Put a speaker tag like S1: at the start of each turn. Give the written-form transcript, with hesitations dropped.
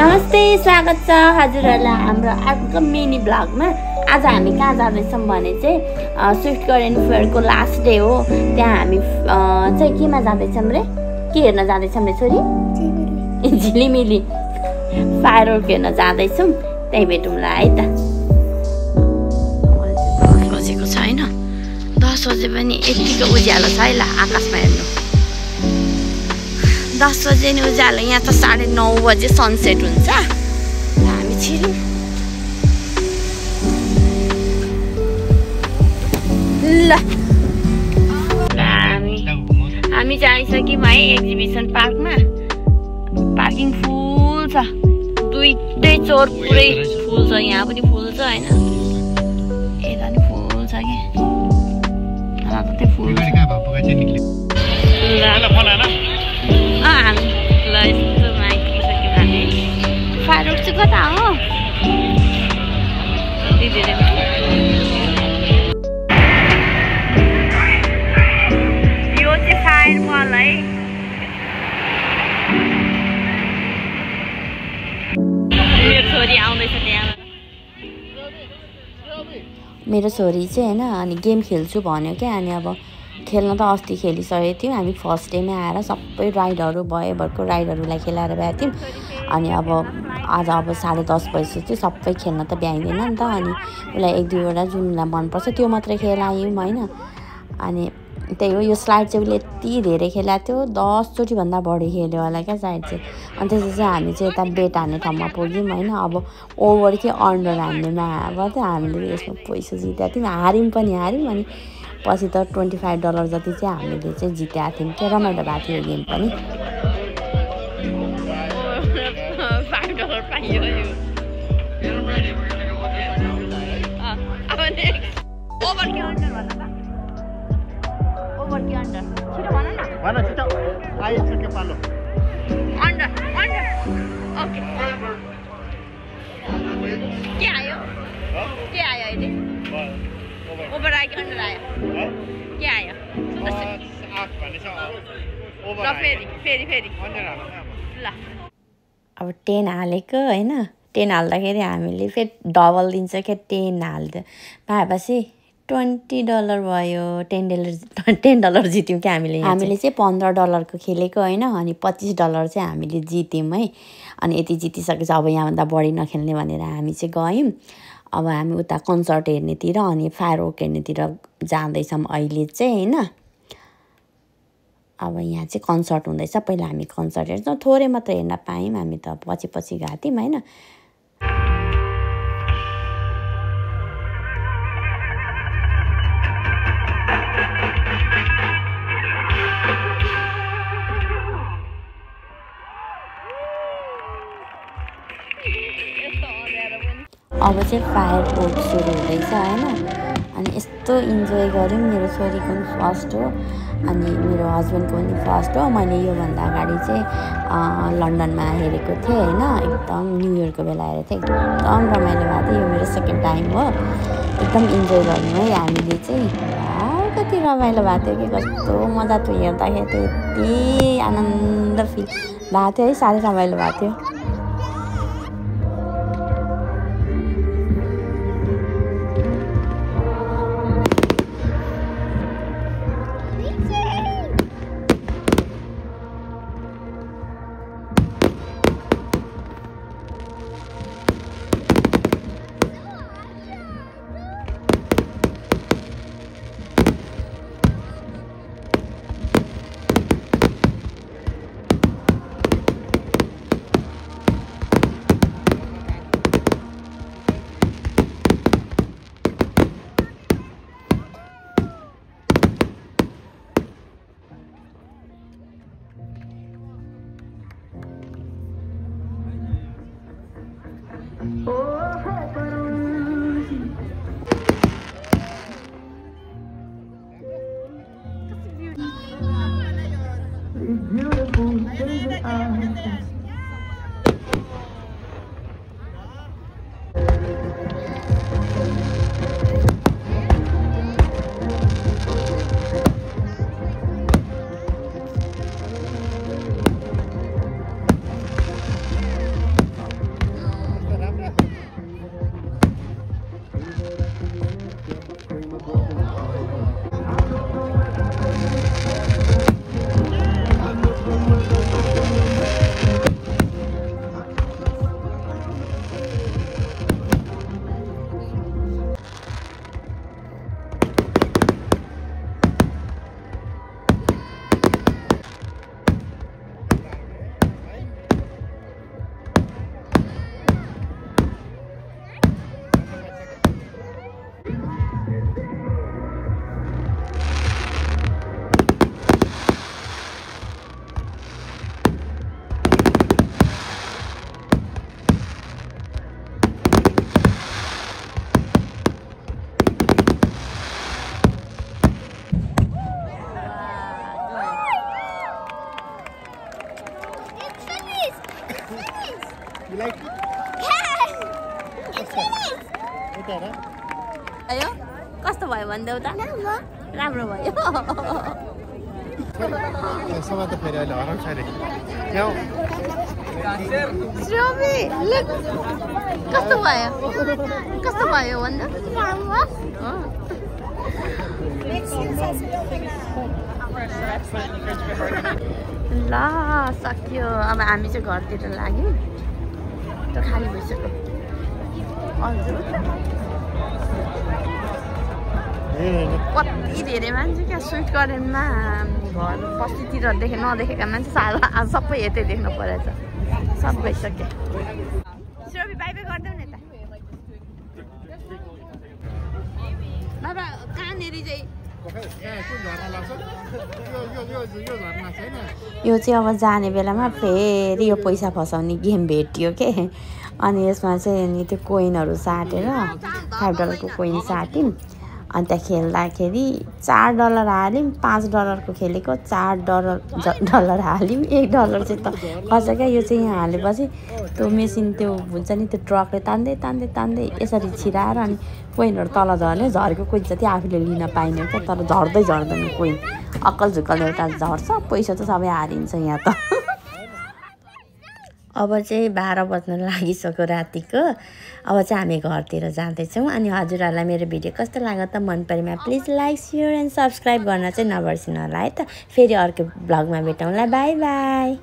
S1: नमस्ते, स्वागत छ हजुरहरूलाई हाम्रो अर्को मिनी ब्लगमा। आज हामी कहाँ जाँदैछौँ भने चाहिँ स्विफ्ट करेन्ट फेयरको लास्ट डे हो। त्यहाँ हामी चाहिँ केमा जाँदैछौँ रे? के हेर्न जाँदैछौँ रे छोरी? झिलिमिली फायरवर्क हेर्न जाँदैछौँ। त्यही भेटौँला है त। 10 बजेको छ होइन? 10 बजे पनि यतिको उज्यालो छ है। ल आकाशमा हेर्नु, 10 बजे नि उज्यालो। यहाँ त 9:30 बजे सनसेट हुन्छ। हामी छिर्यौँ। ल हामी चाहिँ आइसक्यौँ है एक्जिबिसन पार्कमा। पार्किङ फुल छ, दुईटै चोर पुरै फुल छ। यहाँ पनि फुल छ होइन? यता नि फुल छ कि त्यही फुल छ। ल यस्तो आइपुगिसक्यौँ हामी। फायरवर्क चाहिँ कता हो? यो चाहिँ फायर बल है। छोरी आउँदैछ त्यहाँबाट। मेरो छोरी चाहिँ होइन अनि गेम खेल्छु भन्यो क्या। अनि अब खेल्न त अस्ति खेलिसकेको थियौँ हामी। फर्स्ट डेमै आएर सबै राइडहरू भरको राइडहरूलाई खेलाएर गएको थियौँ। अनि अब आज 10:30 भइसक्यो। सबै खेल्न त भ्याइँदैन नि त। अनि उसलाई 1-2वटा जुन उसलाई मनपर्छ त्यो मात्रै खेलायौँ होइन? अनि त्यही हो, यो स्लाइड चाहिँ उसले यति धेरै खेलाएको थियो, 10 चोटिभन्दा बढी खेल्यो होला क्या साइड चाहिँ। अनि त्यसपछि चाहिँ हामी चाहिँ यता बेट हान्ने ठाउँमा पुग्यौँ होइन? अब ओभर कि अन्डर हान्नेमा अब हामीले यसमा पैसा जितेको थियौँ। हार्यौँ पनि हार्यौँ। अनि पछि त $25 जति चाहिँ हामीले चाहिँ जितेका थियौँ क्या। रमाइलो भएको थियो गेम पनि। $5 पाइयो यो। ओभर कि अन्डर भन त? ओभर कि अन्डर? छिटो भन न। भन छिटो। आइसक्यो पालो। Under under. ओके। के आयो? के आयो अहिले? ओभर आयो कि अन्डर आयो? के आयो? ल फेरि ल। अब 10 हालेको होइन? 10 हाल्दाखेरि हामीले फेरि डबल दिन्छ क्या। 10 हाल्दा पाएपछि $20 भयो। $10 जित्यौँ क्या हामीले। हामीले चाहिँ $15 को खेलेको होइन? अनि $25 चाहिँ हामीले जित्यौँ है। अनि यति जितिसकेपछि अब यहाँभन्दा बढी नखेल्ने भनेर हामी चाहिँ गयौँ। अब हामी उता कन्सर्ट हेर्नेतिर अनि फायरवर्क हेर्नेतिर जाँदैछौँ अहिले चाहिँ होइन? अब यहाँ चाहिँ कन्सर्ट हुँदैछ। पहिला हामी कन्सर्ट हेर्छौँ। थोरै मात्रै हेर्न पायौँ। हामी त पछि गएको थियौँ होइन? अब चाहिँ फायरवर्क सुरु हुँदैछ होइन? अनि यस्तो इन्जोय गऱ्यौँ। मेरो छोरीको पनि फर्स्ट हो अनि मेरो हस्बेन्डको पनि फर्स्ट हो। मैले योभन्दा अगाडि चाहिँ लन्डनमा हेरेको थिएँ होइन? एकदम न्यु इयरको बेला हेरेको थिएँ। एकदम रमाइलो भएको थियो। यो मेरो सेकेन्ड टाइम हो। एकदम इन्जोय गर्यौँ है हामीले चाहिँ। कति रमाइलो भएको थियो कि, कस्तो मजा थियो हेर्दाखेरि थियो। यति आनन्द फिल भएको थियो है। साह्रै रमाइलो भएको थियो। आयो कस्तो भयो भन्देऊ त राम्रो भयो श्रेवी लुक कस्तो भयो भन्दा ल सक्यो अब हामी चाहिँ घरतिर लाग्यौँ त खाली भइसक्यो हजुर कति धेरै मान्छे क्या स्विट गार्डनमा घर बस्तीतिर नदेखेका मान्छे साला आज सबै यतै देख्नु परेछ सब भइसक्यो श्रेवी बाई बाई गरिदेऊ न त बाबा कहाँनेरि चाहिँ यो चाहिँ अब जाने बेलामा फेरि यो पैसा फसाउने गेम भेटियो के अनि यसमा चाहिँ नि त्यो कोइनहरू साटेर $5 कोइन साट्यौँ अनि त्यहाँ खेल्दाखेरि $4 हाल्यौँ $5 खेलेको $4 हाल्यौँ $1 चाहिँ त खर्च क्या यो चाहिँ यहाँ हालेपछि त्यो मेसिन त्यो हुन्छ नि त्यो ट्रकले तान्दै यसरी छिराएर अनि कोइनहरू तल झर्यो झरेको कोइन चाहिँ आफूले लिन पाइने क्या तर झर्दैन कोइन अक्कल झुक्कल एउटा झर्छ पैसा त सबै हारिन्छ यहाँ त अब चाहिँ 12 बज्न लागिसक्यो रातिको अब चाहिँ हामी घरतिर जाँदैछौँ अनि हजुरहरूलाई मेरो भिडियो कस्तो लाग्यो त मन परेमा please like share and subscribe गर्न चाहिँ नबिर्सिनु होला है त फेरि अर्को भ्लगमा भेटौँला बाई बाई